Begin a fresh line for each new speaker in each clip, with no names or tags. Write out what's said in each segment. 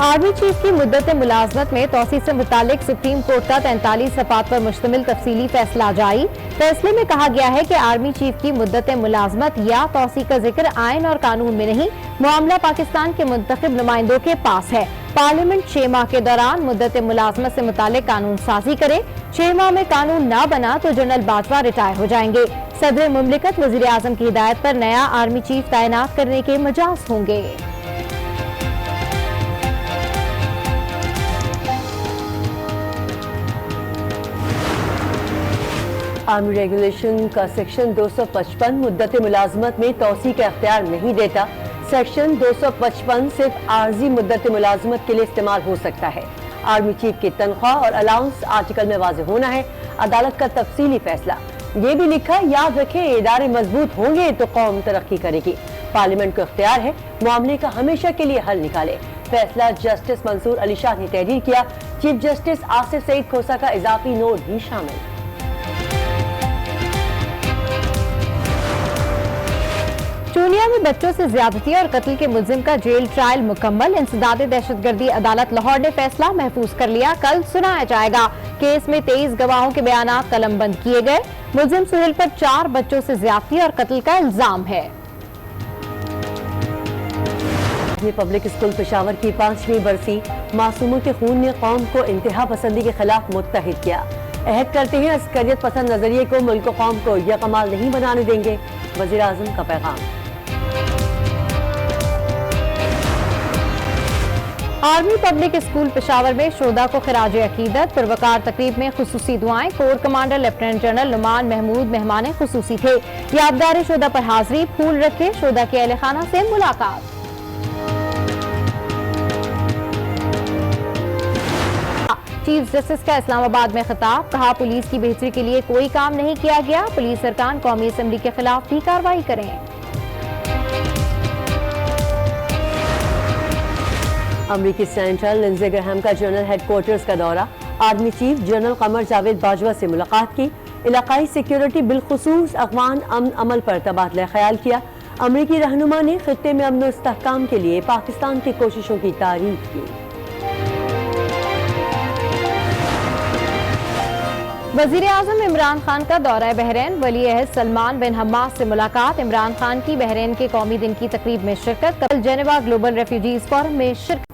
Army chief की मुद्दत मुलाजमत में तोसी से मुतालिक सुप्रीम कोर्ट का 43 सफ़ात पर मुश्तमिल तफसीली फैसला जारी। फैसले में कहा गया है कि आर्मी चीफ की मुद्दत मुलाजमत या तोसी का जिक्र आइन और कानून में नहीं, मामला पाकिस्तान के मुंतखब नुमाइंदों के पास है। पार्लियामेंट 6 माह के दौरान मुद्दत मुलाजमत से मुतालिक कानून साजी करे। 6 माह में कानून ना बना तो जनरल बाजवा रिटायर हो जाएंगे। सदर मुमलिकत वज़ीर आज़म की हिदायत पर नया आर्मी चीफ तैनात करने के मजाज होंगे।
आर्मी रेगुलेशन का सेक्शन 255 मुद्दत मुलाजमत में तोसी का इख्तियार नहीं देता। सेक्शन 255 सिर्फ आर्जी मुद्दत मुलाजमत के लिए इस्तेमाल हो सकता है। आर्मी चीफ की तनख्वाह और अलाउंस आर्टिकल में वाज़ेह होना है। अदालत का तफसीली फैसला। ये भी लिखा, याद रखें इदारे मजबूत होंगे तो कौम तरक्की करेगी। पार्लियामेंट को इख्तियार है मामले का हमेशा के लिए हल निकाले। फैसला जस्टिस मंसूर अली शाह ने तहरीर किया। चीफ जस्टिस आसिफ सईद खोसा का इजाफी नोट भी शामिल।
चूनिया में बच्चों से ज्यादती और कत्ल के मुल्जिम का जेल ट्रायल मुकम्मल। इंसदाद दहशतगर्दी अदालत लाहौर ने फैसला महफूज कर लिया। कल सुनाया जाएगा। केस में 23 गवाहों के बयानात कलमबंद किए गए। मुल्जिम सुहेल पर 4 बच्चों से ज्यादती और कत्ल का इल्जाम है।
पब्लिक स्कूल पेशावर की 5वीं बरसी। मासूमों के खून ने कौम को इंतहा पसंदी के खिलाफ मुत्तहिद किया। अहद करते हैं अस्करियत पसंद नजरिए को मुल्क कौम को यकमाल नहीं बनाने देंगे। वज़ीर आज़म का पैगाम।
आर्मी पब्लिक स्कूल पेशावर में शोदा को खिराज अकीदत। पुरवकार तकरीब में खुसूसी दुआएं। Corps commander lieutenant general Numan Mahmood मेहमान खुसूसी थे। यादगार शोदा पर हाजिरी, फूल रखे, शोदा के अहले खाना से मुलाकात। चीफ जस्टिस का इस्लामाबाद में खिताब। कहा, पुलिस की बेहतरी के लिए कोई काम नहीं किया गया। पुलिस अरकान कौमी असम्बली के खिलाफ भी कार्रवाई करें।
अमरीकी सेनेटर लिंडसे ग्राहम का जनरल हेडक्वार्टर्स का दौरा। Army chief general Qamar Javed Bajwa से मुलाकात की। इलाकाई सिक्योरिटी बिलखुसूस अफगान अमन अमल पर तबादला ख्याल किया। अमरीकी रहनुमा ने खित्ते में अमन इस्तेहकाम के लिए पाकिस्तान की कोशिशों की तारीफ की।
वज़ीर आज़म इमरान खान का दौरा बहरीन। वली अहद सलमान बिन हम्मास से मुलाकात। इमरान खान की बहरीन के कौमी दिन की तकरीब में शिरकत। कल जेनेवा ग्लोबल रेफ्यूजीज फोरम में शिरकत।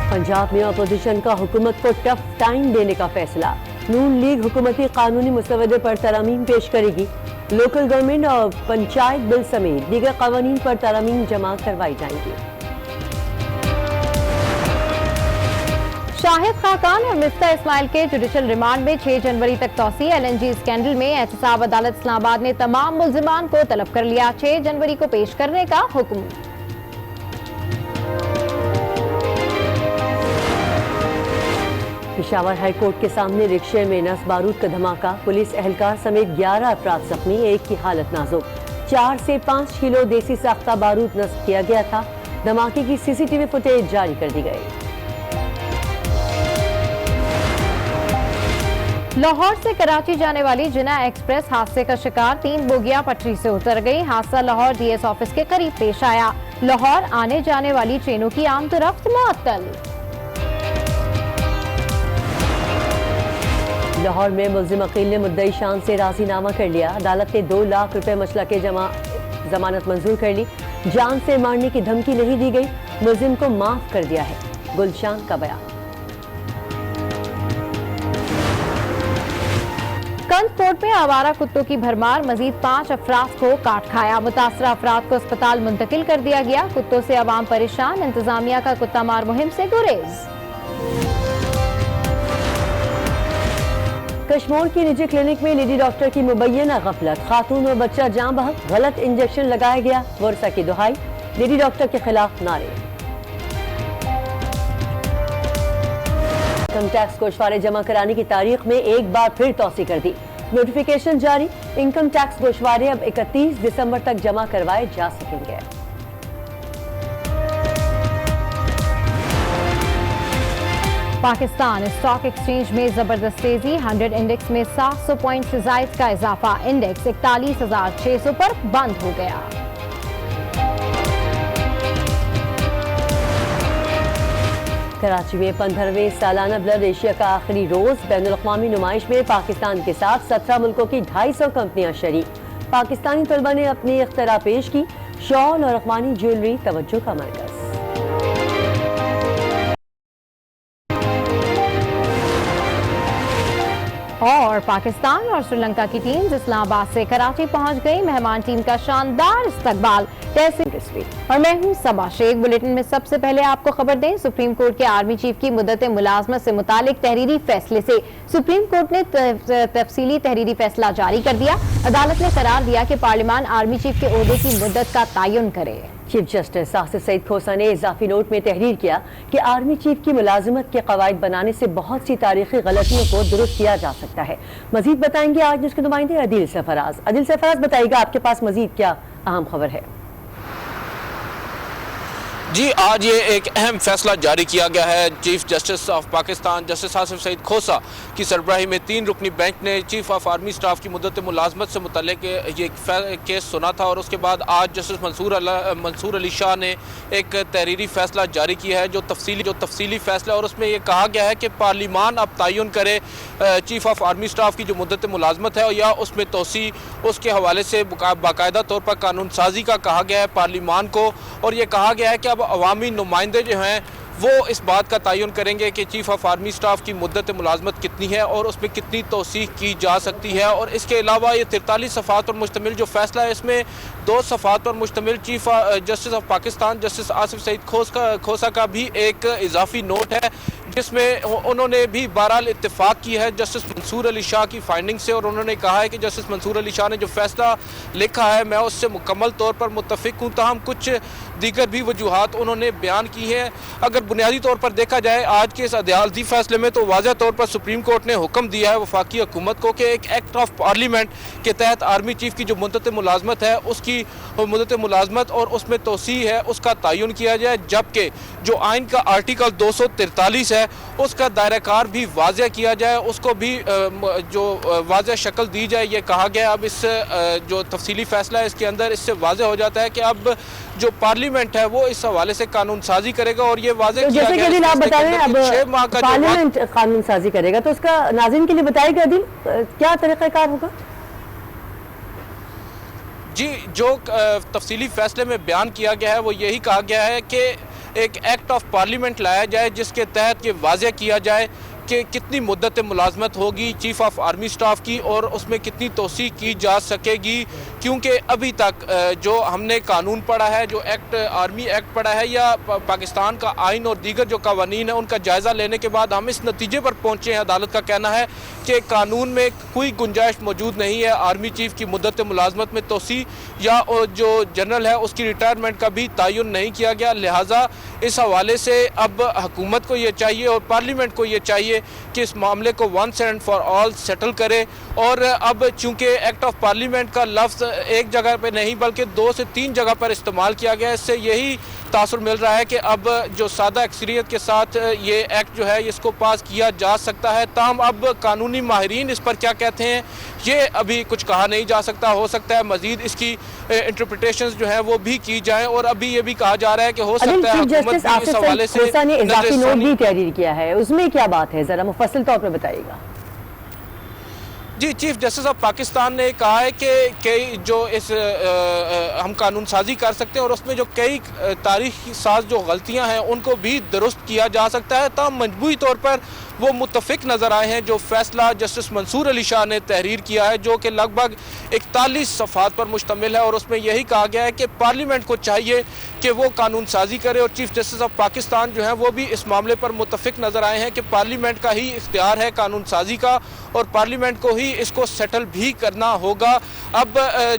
पंजाब में अपोजिशन का हुकूमत को टफ टाइम देने का फैसला। नून लीग हुकूमती कानूनी मुसवदे पर तरमीम पेश करेगी। लोकल गवर्नमेंट और पंचायत बिल समेत दीगर कवानीन पर तरमीम जमा करवाई जाएंगी।
शाहिद खाकान और मिफ्ता इस्माइल के जुडिशल रिमांड में 6 जनवरी तक तौसी। LNG स्कैंडल में एहतसाब अदालत इस्लामाबाद ने तमाम मुल्जिमान को तलब कर लिया। 6 जनवरी को पेश करने का हुक्म।
पेशावर हाई कोर्ट के सामने रिक्शे में नस बारूद का धमाका। पुलिस एहलकार समेत 11 अफराद जख्मी, एक की हालत नाजुक। 4 से 5 किलो देसी साख्ता बारूद नस्ब किया गया था। धमाके की CCTV फुटेज जारी कर दी गई।
लाहौर से कराची जाने वाली जिना एक्सप्रेस हादसे का शिकार। 3 बोगियां पटरी से उतर गई। हादसा लाहौर DS ऑफिस के करीब पेश आया। लाहौर आने जाने वाली ट्रेनों की आमदोरफ्त मुअत्तल।
लाहौर में मुल्जिम अकील ने मुद्दई शान से राजीनामा कर लिया। अदालत ने 2 लाख रुपए मसला के जमानत मंजूर कर ली। जान से मारने की धमकी नहीं दी गई। मुल्जिम को माफ कर दिया है। गुलशान का बयान।
कंदकोट में आवारा कुत्तों की भरमार। मजीद 5 अफराद को काट खाया। मुतासरा अफराद को अस्पताल मुंतकिल कर दिया गया। कुत्तों से अवाम परेशान। इंतजामिया का कुत्ता मार मुहिम से गुरेज।
कश्मीर की निजी क्लिनिक में लेडी डॉक्टर की मुबैना गफलत। खातून और बच्चा जान बहक। गलत इंजेक्शन लगाया गया। वर्षा की दुहाई। लेडी डॉक्टर के खिलाफ नारे। इनकम टैक्स गोशवारे जमा कराने की तारीख में एक बार फिर तौसी कर दी। नोटिफिकेशन जारी। इनकम टैक्स गोशवारे अब 31 दिसंबर तक जमा करवाए जा सकेंगे।
पाकिस्तान स्टॉक एक्सचेंज में जबरदस्त तेजी। 100 इंडेक्स में 700 पॉइंट से जायद का इजाफा। इंडेक्स 41,600 पर बंद हो गया।
कराची में 15वें सालाना ब्लड एशिया का आखिरी रोज बैनुल-अक़वामी नुमाइश में पाकिस्तान के साथ 17 मुल्कों की 250 कंपनियां शरीक। पाकिस्तानी तलबा ने अपनी इख्तरा पेश की। शॉल और अफ़गानी ज्वेलरी तवज्जो का मरकज।
और पाकिस्तान और श्रीलंका की टीम इस्लामाबाद से कराची पहुंच गई। मेहमान टीम का शानदार इस्तकबाल। और मैं हूं सबा शेख। बुलेटिन में सबसे पहले आपको खबर दें, सुप्रीम कोर्ट के आर्मी चीफ की मुद्दत मुलाजमत से मुतालिक तहरीरी फैसले से सुप्रीम कोर्ट ने तफसीली तहरीरी फैसला जारी कर दिया। अदालत ने करार दिया कि पार्लियामान आर्मी चीफ के ओहदे की मुद्दत का तयन करे।
चीफ जस्टिस आसिफ सईद खोसा ने इजाफी नोट में तहरीर किया कि आर्मी चीफ की मुलाजमत के कवायद बनाने से बहुत सी तारीखी गलतियों को दुरुस्त किया जा सकता है। मजीद बताएंगे आज न्यूज़ के नुमाइंदे अदिल सरफराज। अदिल सरफराज, बताइएगा आपके पास मजीद क्या अहम खबर है?
जी, आज ये एक अहम फैसला जारी किया गया है। Chief justice of Pakistan justice Asif Saeed Khosa की सरबराही में 3 रुकनी बेंच ने चीफ ऑफ आर्मी स्टाफ की मुद्दत मुलाजमत से मुतल्लिक ये केस सुना था और उसके बाद आज जस्टिस मंसूर अली शाह ने एक तहरीरी फैसला जारी किया है जो तफसीली फैसला, और उसमें ये कहा गया है कि पार्लियामान अब तयन करे चीफ ऑफ आर्मी स्टाफ की जो मुद्दत मुलाजमत है या उसमें तोसी, उसके हवाले से बाकायदा तौर पर कानून साजी का कहा गया है पार्लियामान को। और ये कहा गया है कि अब अवामी नुमाइंदे जो हैं वो इस बात का तयन करेंगे कि चीफ ऑफ आर्मी स्टाफ की मुद्दत मुलाजमत कितनी है और उसमें कितनी तोसीह की जा सकती है। और इसके अलावा ये 43 सफ़ात पर मुश्तमिल जो फैसला है, इसमें 2 सफ़ात पर मुश्तमिल chief justice of Pakistan justice Asif Saeed Khosa का भी एक इजाफी नोट है जिसमें उन्होंने भी बहरहाल इत्तेफाक की है जस्टिस मंसूर अली शाह की फाइंडिंग से। और उन्होंने कहा है कि जस्टिस मंसूर अली शाह ने जो फैसला लिखा है मैं उससे मुकम्मल तौर पर मुत्तफिक हूँ, ताहम कुछ दीगर भी वजूहात उन्होंने बयान की हैं। अगर बुनियादी तौर पर देखा जाए आज के इस अदालती फैसले में तो वाज़ह तौर पर सुप्रीम कोर्ट ने हुक्म दिया है वफाकी हुकूमत को कि एक एक्ट ऑफ पार्लियामेंट के तहत आर्मी चीफ की जो मुद्दत मुलाजमत है उसकी मुद्दत मुलाजमत और उसमें तोसी है उसका तयन किया जाए, जबकि जो आइन का आर्टिकल 243 है उसका दायरा कार भी वाज़ह किया जाए, उसको भी जो वाज़ह शक्ल दी जाए। ये कहा गया अब इस जो तफसीली फैसला है इसके अंदर इससे वाज़ह हो जाता है कि अब जो पार्लियामेंट है वो इस हवाले से कानून साजी करेगा। और ये वाज़ह
तो जैसे कि आप बता रहे हैं अब 6 माह का पार्लियामेंट कानून साजी करेगा, तो उसका नाज़रीन के लिए बताएगा अदिल क्या तरीक़ाकार होगा?
जी, जो तफसीली फैसले में बयान किया गया है वो यही कहा गया है कि एक एक्ट ऑफ पार्लियामेंट लाया जाए जिसके तहत ये वाज़ह किया जाए कि कितनी मुद्दत मुलाजमत होगी चीफ ऑफ आर्मी स्टाफ की और उसमें कितनी तोसी की जा सकेगी, क्योंकि अभी तक जो हमने कानून पढ़ा है, जो एक्ट आर्मी एक्ट पढ़ा है या पाकिस्तान का आइन और दीगर जो कवानीन है उनका जायज़ा लेने के बाद हम इस नतीजे पर पहुँचे हैं, अदालत का कहना है कि कानून में कोई गुंजाइश मौजूद नहीं है आर्मी चीफ की मुद्दत मुलाजमत में तोसी या जो जनरल है उसकी रिटायरमेंट का भी तयन नहीं किया गया। लिहाजा इस हवाले से अब हुकूमत को ये चाहिए और पार्लियामेंट को ये चाहिए कि इस मामले को once and for all settle करे। और अब चूंकि एक्ट ऑफ पार्लियामेंट का लफ्ज़ एक जगह पे नहीं बल्कि 2 से 3 जगह पर इस्तेमाल किया गया, इससे यही तासुर मिल रहा है कि अब जो सादा अक्सरियत के साथ ये एक्ट जो है इसको पास किया जा सकता है। ताहम अब कानूनी माहिरीन इस पर क्या कहते हैं ये अभी कुछ कहा नहीं जा सकता। हो सकता है मजीद इसकी इंटरप्रिटेशंस जो है वो भी की जाएं और अभी ये भी कहा जा रहा है कि हो सकता है हुकूमत भी इस हवाले से
इजाफी नोट भी तहरीर किया है, उसमें क्या बात है जरा मुफस्सिल तौर पर बताइएगा।
जी, चीफ जस्टिस ऑफ पाकिस्तान ने कहा है कि कई जो इस हम कानून साजी कर सकते हैं और उसमें जो कई तारीखी साज जो गलतियां हैं उनको भी दुरुस्त किया जा सकता है। तब मजबूरी तौर पर वो मुत्तफिक नज़र आए हैं जो फैसला जस्टिस मंसूर अली शाह ने तहरीर किया है जो कि लगभग 41 सफ़ात पर मुश्तमिल है और उसमें यही कहा गया है कि पार्लियामेंट को चाहिए कि वो कानून साजी करे। और चीफ जस्टिस ऑफ पाकिस्तान जो है वो भी इस मामले पर मुत्तफिक नज़र आए हैं कि पार्लियामेंट का ही इख्तियार है कानून साजी का और पार्लियामेंट को ही इसको सेटल भी करना होगा। अब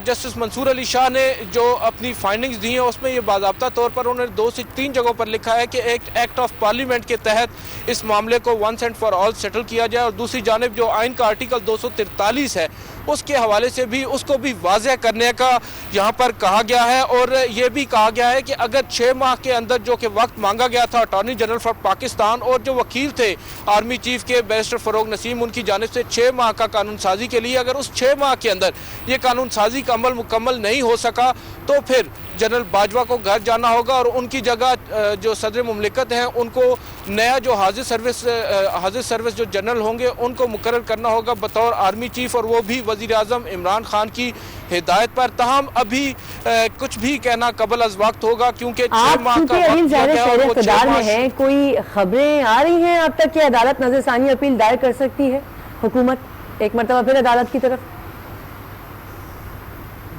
जस्टिस मंसूर अली शाह ने जो अपनी फाइंडिंग्स दी हैं उसमें ये बाज़ाब्ता तौर पर उन्होंने 2 से 3 जगहों पर लिखा है कि एक एक्ट ऑफ पार्लियामेंट के तहत इस मामले को once and for all settle किया जाए और दूसरी जानिब जो आइन का आर्टिकल 243 है उसके हवाले से भी उसको भी वाज़ह करने का यहाँ पर कहा गया है। और ये भी कहा गया है कि अगर 6 माह के अंदर जो कि वक्त मांगा गया था अटॉर्नी जनरल फॉर पाकिस्तान और जो वकील थे आर्मी चीफ के बैरिस्टर फ़रोग नसीम उनकी जानिब से 6 माह का कानून साजी के लिए, अगर उस 6 माह के अंदर ये कानून साजी का अमल मुकम्मल नहीं हो सका तो फिर जनरल बाजवा को घर जाना होगा और उनकी जगह जो सदर मुमलिकत हैं उनको नया जो हाजिर सर्विस जो जनरल होंगे उनको मुकर्रर करना होगा बतौर आर्मी चीफ, और वो भी वज़ीर आज़म इमरान खान की हिदायत पर। ताहम अभी कुछ भी कहना कबल अज़ वक्त होगा, क्योंकि 6 माह का वक्त दिया गया है और वो 6 माह
है। कोई खबरें आ रही हैं अब तक कि अदालत नज़रसानी अपील दायर कर सकती है हुकूमत एक मरतबा फिर अदालत की तरफ?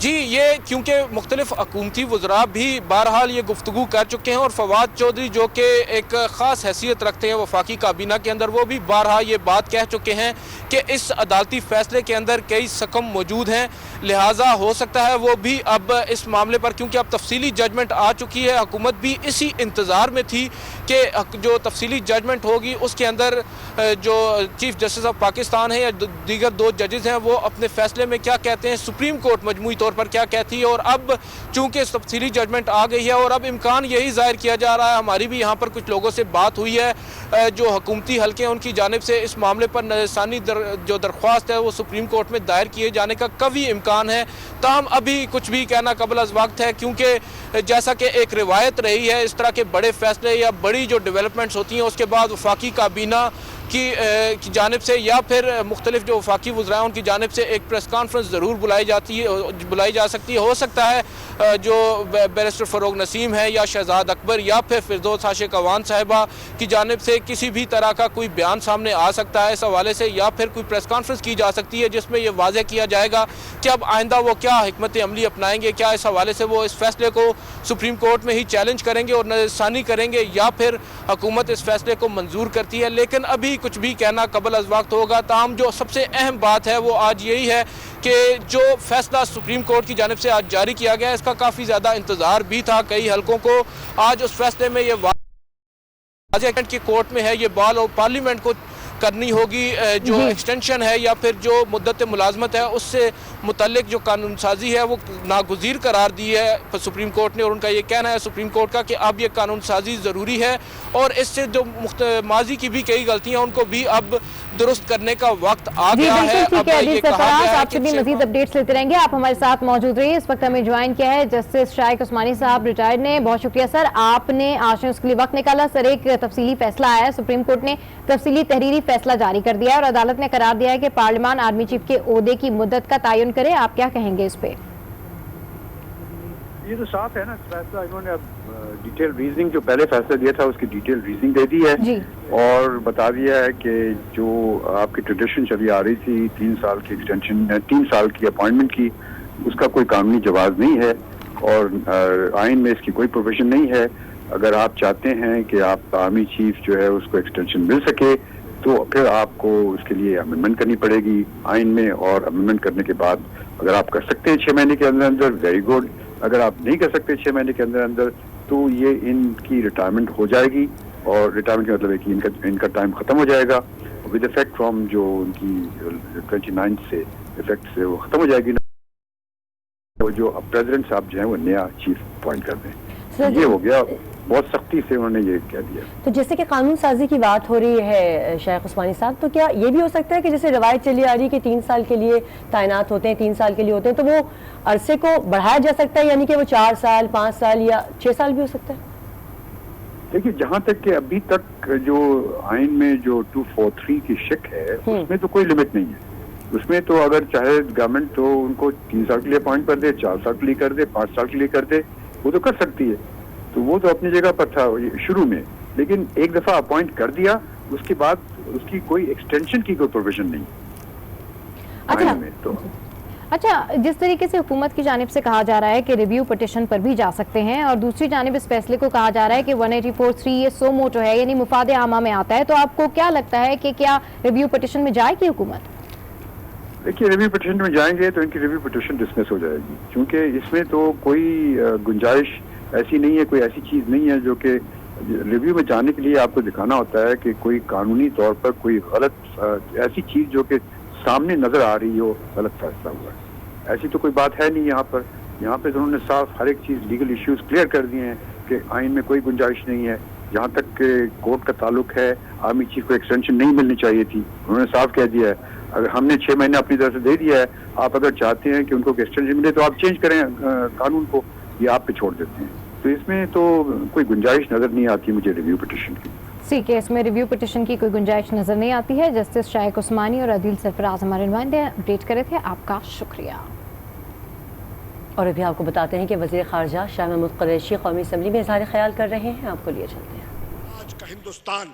जी, ये क्योंकि मुख्तलिफ हुकूमती वज़रा भी बहरहाल ये गुफ्तगू कर चुके हैं, और फवाद चौधरी जो कि एक ख़ास हैसियत रखते हैं वफाकी काबीना के अंदर, वो भी बहरहाल ये बात कह चुके हैं कि इस अदालती फ़ैसले के अंदर कई सकम मौजूद हैं, लिहाजा हो सकता है वो भी अब इस मामले पर, क्योंकि अब तफसीली जजमेंट आ चुकी है, हुकूमत भी इसी इंतज़ार में थी कि जो तफसीली जजमेंट होगी उसके अंदर जो चीफ जस्टिस ऑफ पाकिस्तान है या दीगर 2 जजेस हैं वो अपने फ़ैसले में क्या कहते हैं, सुप्रीम कोर्ट मजमूई तौर पर क्या कहती है। और अब चूंकि तफसीली जजमेंट आ गई है और अब इम्कान यही जाहिर किया जा रहा है, हमारी भी यहाँ पर कुछ लोगों से बात हुई है जो हुकूमती हल्के हैं उनकी जानिब से इस मामले पर नज़रसानी जो दरख्वास्त है वो सुप्रीम कोर्ट में दायर किए जाने का कभी इम्कान है। ताहम अभी कुछ भी कहना कबल अज़ वक्त है, क्योंकि जैसा कि एक रिवायत रही है इस तरह के बड़े फैसले या बड़ी जो डेवलपमेंट्स होती हैं उसके बाद वफाकी काबीना की जानिब से या फिर मुख्तलिफ जो वफाकी वज़रा हैं उनकी जानिब से एक प्रेस कॉन्फ्रेंस ज़रूर बुलाई जा सकती है। हो सकता है जो बैरिस्टर फ़रोग नसीम है या शहजाद अकबर या फिर फिरदौस आशिक अवान साहिबा की जानिब से किसी भी तरह का कोई बयान सामने आ सकता है इस हवाले से, या फिर कोई प्रेस कॉन्फ्रेंस की जा सकती है जिसमें ये वाज़ेह किया जाएगा कि अब आइंदा वो क्या हिकमत अमली अपनाएंगे, क्या इस हवाले से वो इस फैसले को सुप्रीम कोर्ट में ही चैलेंज करेंगे और नज़रसानी करेंगे या फिर हुकूमत इस फैसले को मंजूर करती है। लेकिन अभी कुछ भी कहना कबल अज़ वक्त होगा। ताहम जो सबसे अहम बात है वो आज यही है कि जो फैसला सुप्रीम कोर्ट की जानिब से आज जारी किया गया है इसका काफ़ी ज़्यादा इंतज़ार भी था कई हलकों को। आज उस फैसले में ये वाज़ेह की कोर्ट में है ये बॉल और पार्लियामेंट को करनी होगी जो एक्सटेंशन है या फिर जो मुद्दत मुलाजमत है उससे मुतल्लिक जो कानून साजी है वो नागुज़ीर करार दी है सुप्रीम कोर्ट ने, और उनका ये कहना है सुप्रीम कोर्ट का कि अब ये कानून साजी ज़रूरी है और इससे जो माजी की भी कई गलतियां उनको भी अब दुरुस्त करने का वक्त आ गया है। अब ये कहा गया है
आपसे भी मजीद अपडेट्स लेते रहेंगे, आप हमारे साथ मौजूद रहिए। इस वक्त हमें ज्वाइन किया है जस्टिस शाइक उस्मानी साहब रिटायर्ड ने। बहुत शुक्रिया सर, आपने आज उसके लिए वक्त निकाला। सर, एक तफसीली फैसला आया है, सुप्रीम कोर्ट ने तफसीली तहरीरी फैसला जारी कर दिया है और अदालत ने करार दिया है कि पार्लियामान आर्मी चीफ के ओहदे की मुद्दत का तयन करे। आप क्या कहेंगे इस पे?
ये तो साफ है ना फैसला, इन्होंने अब डिटेल रीजनिंग जो पहले फैसला दिया था उसकी डिटेल रीजनिंग दे दी है और बता दिया है कि जो आपकी ट्रेडिशन चली आ रही थी 3 साल की एक्सटेंशन 3 साल की अपॉइंटमेंट की, उसका कोई कानूनी जवाब नहीं है और आइन में इसकी कोई प्रोविजन नहीं है। अगर आप चाहते हैं कि आप आर्मी चीफ जो है उसको एक्सटेंशन मिल सके तो फिर आपको उसके लिए अमेंडमेंट करनी पड़ेगी आइन में, और अमेंडमेंट करने के बाद अगर आप कर सकते हैं 6 महीने के अंदर अंदर वेरी गुड, अगर आप नहीं कर सकते 6 महीने के अंदर अंदर तो ये इनकी रिटायरमेंट हो जाएगी और रिटायरमेंट का मतलब है कि इनका टाइम खत्म हो जाएगा विद इफेक्ट फ्रॉम जो उनकी 29 से इफेक्ट से वो खत्म हो जाएगी ना, तो जो अब प्रेसिडेंट साहब जो है वो नया चीफ अपॉइंट कर दें। ये हो गया, बहुत सख्ती से उन्होंने ये कह दिया।
तो जैसे कि कानून साजी की बात हो रही है शाइख उस्मानी साहब, तो क्या ये भी हो सकता है कि जैसे रवायत चली आ रही है कि 3 साल के लिए तैनात होते हैं, 3 साल के लिए होते हैं, तो वो अरसे को बढ़ाया जा सकता है, यानी कि वो 4 साल 5 साल या 6 साल भी हो सकता है?
देखिए, जहाँ तक कि अभी तक जो आइन में जो 243 की शिक है उसमें तो कोई लिमिट नहीं है। उसमें तो अगर चाहे गवर्नमेंट तो उनको 3 साल के लिए अपॉइंट कर दे, 4 साल के लिए कर दे, 5 साल के लिए कर दे, वो तो कर सकती है। तो वो तो अपनी जगह पर था शुरू में, लेकिन एक दफा अपॉइंट कर दिया उसके बाद उसकी कोई एक्सटेंशन की कोई प्रोविजन नहीं।
अच्छा,
में तो
अच्छा, जिस तरीके से हुकूमत की जानिब से कहा जा रहा है कि रिव्यू पिटिशन पर भी जा सकते हैं और दूसरी जानिब इस फैसले को कहा जा रहा है कि 184(3) ये सो मोटो है यानी मुफाद आमा में आता है, तो आपको क्या लगता है कि क्या रिव्यू पिटिशन में जाएगी हुकूमत?
देखिए, रिव्यू पिटिशन में जाएंगे तो इनकी रिव्यू पिटिशन डिसमिस हो जाएगी, क्योंकि इसमें तो कोई गुंजाइश ऐसी नहीं है, कोई ऐसी चीज नहीं है जो कि रिव्यू में जाने के लिए आपको दिखाना होता है कि कोई कानूनी तौर पर कोई गलत ऐसी चीज जो कि सामने नजर आ रही हो गलत फैसला हुआ है, ऐसी तो कोई बात है नहीं। यहाँ पे तो उन्होंने साफ हर एक चीज लीगल इश्यूज क्लियर कर दिए हैं कि आइन में कोई गुंजाइश नहीं है। जहाँ तक कोर्ट का ताल्लुक है, आर्मी चीफ को एक्सटेंशन नहीं मिलनी चाहिए थी, उन्होंने साफ कह दिया है। अगर हमने 6 महीने अपनी तरफ से दे दिया है, आप अगर चाहते हैं कि उनको एक्सटेंशन मिले तो आप चेंज करें कानून को, یہ آپ پہ چھوڑ دیتے ہیں. تو اس میں تو کوئی گنجائش نظر نہیں آتی مجھے ریویو پٹیشن کی.
سی کیس میں ریویو پٹیشن کی کوئی گنجائش نظر نہیں آتی ہے. جسٹس شائق عثمانی اور عدیل سرفراز ہمارے نمائندے اپڈیٹ کرے تھے. آپ کا شکریہ.
اور ابھی آپ کو بتاتے ہیں کہ وزیر خارجہ شاہ محمود قریشی قومی اسمبلی میں اظہار خیال کر رہے ہیں. آپ کو لیے چلتے ہیں.
آج کا ہندوستان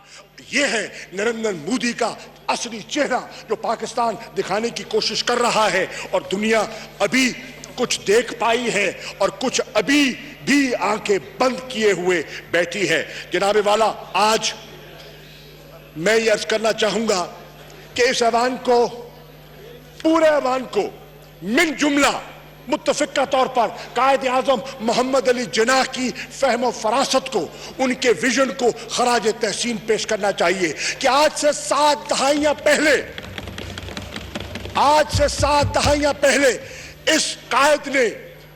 یہ ہے نریندر مودی کا اصلی چہرہ جو پاکستان دکھانے کی کوشش کر رہا ہے, اور دنیا ابھی کچھ دیکھ پائی ہے اور کچھ ابھی بھی آنکھیں بند کیے ہوئے بیٹھی ہے. جناب والا, آج میں یہ عرض کرنا چاہوں گا کہ اس ایوان کو, پورے ایوان کو من جملہ متفقہ طور پر قائد اعظم محمد علی جناح کی فہم و فراست کو, ان کے ویژن کو خراج تحسین پیش کرنا چاہیے کہ آج سے 7 دہائیاں پہلے اس قائد نے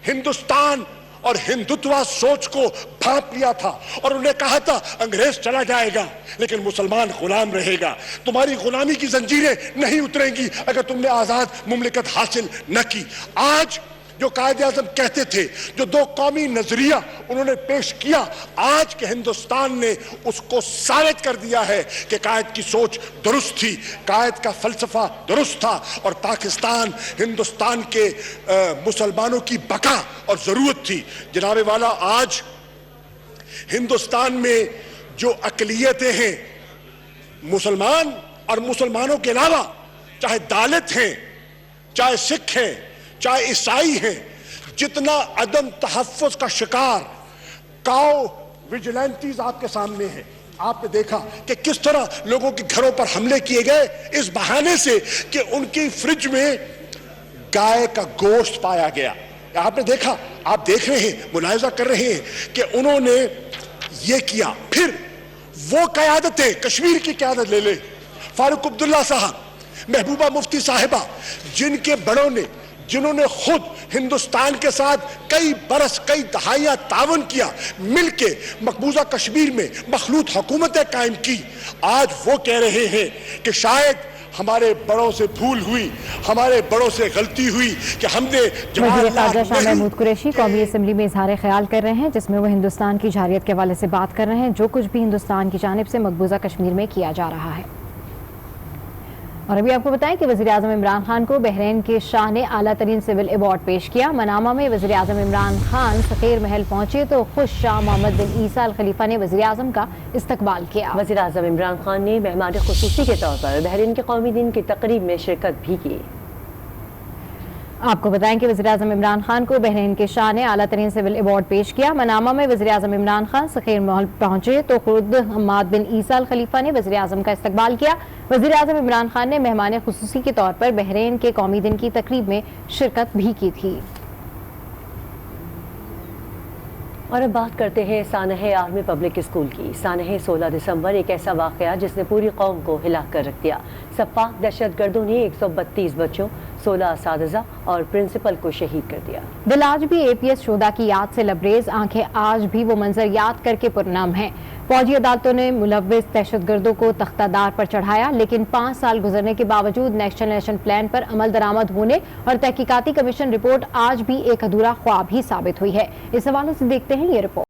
ہندوستان اور ہندوتوا سوچ کو بھانپ لیا تھا, اور انہیں کہا تھا انگریز چلا جائے گا لیکن مسلمان غلام رہے گا. تمہاری غلامی کی زنجیریں نہیں اتریں گی اگر تم نے آزاد مملکت حاصل نہ کی. آج جو قائد اعظم کہتے تھے, جو 2 قومی نظریہ انہوں نے پیش کیا, آج کے ہندوستان نے اس کو ثابت کر دیا ہے کہ قائد کی سوچ درست تھی, قائد کا فلسفہ درست تھا, اور پاکستان ہندوستان کے مسلمانوں کی بقا اور ضرورت تھی. جناب والا, آج ہندوستان میں جو اقلیتیں ہیں, مسلمان اور مسلمانوں کے علاوہ, چاہے دالت ہیں, چاہے سکھ ہیں, چاہے عیسائی ہیں, جتنا عدم تحفظ کا شکار کاؤ ویجیلنٹیز آپ کے سامنے ہیں. آپ نے دیکھا کہ کس طرح لوگوں کے گھروں پر حملے کیے گئے اس بہانے سے کہ ان کی فریج میں گائے کا گوشت پایا گیا. آپ نے دیکھا, آپ دیکھ رہے ہیں, ملاحظہ کر رہے ہیں کہ انہوں نے یہ کیا. پھر وہ قیادتیں, کشمیر کی قیادت لے لے, فاروق عبداللہ صاحب, محبوبہ مفتی صاحبہ, جن کے بڑوں نے, جنہوں نے خود ہندوستان کے ساتھ کئی برس, کئی دہائیاں تعاون کیا, مل کے مقبوضہ کشمیر میں مخلوط حکومتیں قائم کی, آج وہ کہہ رہے ہیں کہ شاید ہمارے بڑوں سے بھول ہوئی, ہمارے بڑوں سے غلطی ہوئی کہ ہم نے
وزیر خارجہ شاہ محمود قریشی قومی اسمبلی میں اظہار خیال کر رہے ہیں, جس میں وہ ہندوستان کی جارحیت کے حوالے سے بات کر رہے ہیں, جو کچھ بھی ہندوستان کی جانب سے مقبوضہ کشمیر میں کیا جا رہا ہے. اور ابھی آپ کو بتائیں کہ وزیر اعظم عمران خان کو بحرین کے شاہ نے اعلیٰ ترین سول ایوارڈ پیش کیا. منامہ میں وزیر اعظم عمران خان سفیر محل پہنچے تو خوش شاہ محمد بن عیسیٰ الخلیفہ نے وزیر اعظم کا استقبال کیا.
وزیر اعظم عمران خان نے مہمان خصوصی کے طور پر بحرین کے قومی دن کی تقریب میں شرکت بھی کی.
آپ کو بتائیں کہ وزیر اعظم عمران خان کو بحرین کے شاہ نے اعلیٰ ترین سول ایوارڈ پیش کیا. منامہ میں وزیر اعظم عمران خان سخیر محل پہنچے تو خود حماد بن عیسیٰ الخلیفہ نے وزیر اعظم کا استقبال کیا. وزیر اعظم عمران خان نے مہمان خصوصی کے طور پر بحرین کے قومی دن کی تقریب میں شرکت بھی کی تھی.
اور اب بات کرتے ہیں سانحہ آرمی پبلک اسکول کی. سانحہ 16 دسمبر ایک ایسا واقعہ جس نے پوری قوم کو ہلا کر رکھ دیا. سفاک دہشت گردوں نے 132 بچوں, 16 اساتذہ اور پرنسپل کو شہید کر دیا. دل آج بھی اے پی ایس شہدا کی یاد سے لبریز, آنکھیں آج بھی وہ منظر یاد کر کے پرنام ہیں. فوجی عدالتوں نے ملوث دہشت گردوں کو تختہ دار پر چڑھایا, لیکن 5 سال گزرنے کے باوجود نیشنل ایکشن پلان پر عمل درآمد ہونے اور تحقیقاتی کمیشن رپورٹ آج بھی ایک ادھورا خواب ہی ثابت ہوئی ہے. اس حوالے سے دیکھتے ہیں یہ رپورٹ.